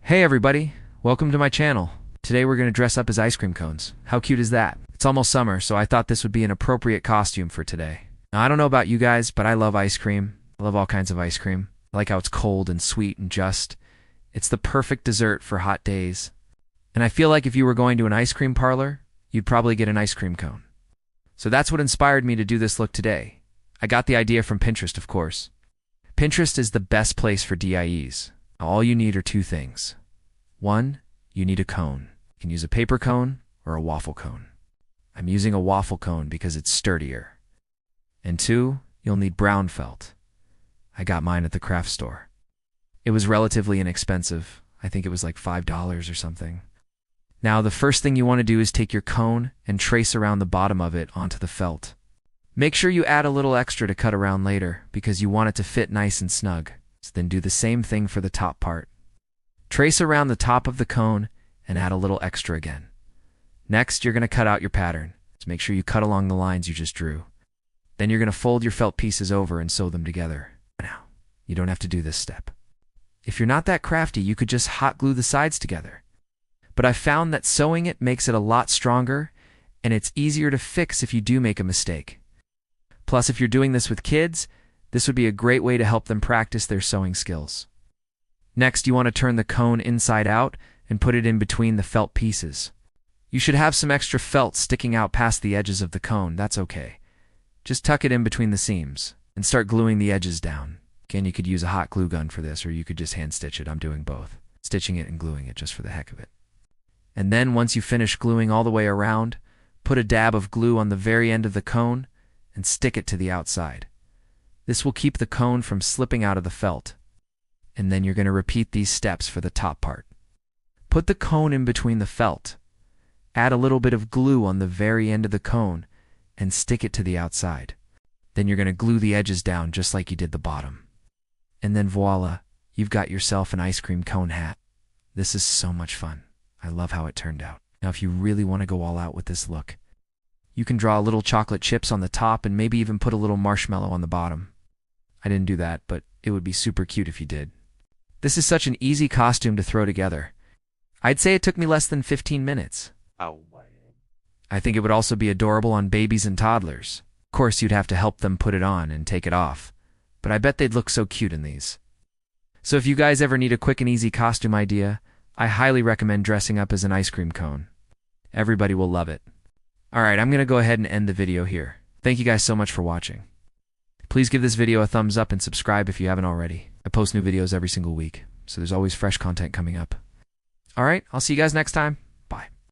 Hey everybody, welcome to my channel. Today we're going to dress up as ice cream cones. How cute is that? It's almost summer, so I thought this would be an appropriate costume for today. Now, I don't know about you guys, but I love ice cream. I love all kinds of ice cream. I like how it's cold and sweet and just. It's the perfect dessert for hot days. And I feel like if you were going to an ice cream parlor, you'd probably get an ice cream cone. So that's what inspired me to do this look today. I got the idea from Pinterest, of course. Pinterest is the best place for DIYs. All you need are two things. One, you need a cone. You can use a paper cone or a waffle cone. I'm using a waffle cone because it's sturdier. And two, you'll need brown felt. I got mine at the craft store. It was relatively inexpensive. I think it was like $5 or something. Now, the first thing you want to do is take your cone and trace around the bottom of it onto the felt. Make sure you add a little extra to cut around later because you want it to fit nice and snug. So then do the same thing for the top part. Trace around the top of the cone and add a little extra again. Next, you're going to cut out your pattern. So make sure you cut along the lines you just drew. Then you're going to fold your felt pieces over and sew them together. Now, you don't have to do this step. If you're not that crafty, you could just hot glue the sides together. But I found that sewing it makes it a lot stronger, and it's easier to fix if you do make a mistake. Plus, if you're doing this with kids, this would be a great way to help them practice their sewing skills. Next, you want to turn the cone inside out and put it in between the felt pieces. You should have some extra felt sticking out past the edges of the cone. That's okay. Just tuck it in between the seams and start gluing the edges down. Again, you could use a hot glue gun for this, or you could just hand stitch it. I'm doing both, stitching it and gluing it just for the heck of it. And then once you finish gluing all the way around, put a dab of glue on the very end of the cone and stick it to the outside. This will keep the cone from slipping out of the felt. And then you're going to repeat these steps for the top part. Put the cone in between the felt. Add a little bit of glue on the very end of the cone and stick it to the outside. Then you're going to glue the edges down just like you did the bottom. And then voila, you've got yourself an ice cream cone hat. This is so much fun. I love how it turned out. Now, if you really want to go all out with this look, you can draw little chocolate chips on the top and maybe even put a little marshmallow on the bottom. I didn't do that, but it would be super cute if you did. This is such an easy costume to throw together. I'd say it took me less than 15 minutes. Oh. I think it would also be adorable on babies and toddlers. Of course, you'd have to help them put it on and take it off, but I bet they'd look so cute in these. So if you guys ever need a quick and easy costume idea, I highly recommend dressing up as an ice cream cone. Everybody will love it. Alright, I'm going to go ahead and end the video here. Thank you guys so much for watching. Please give this video a thumbs up and subscribe if you haven't already. I post new videos every single week, so there's always fresh content coming up. Alright, I'll see you guys next time.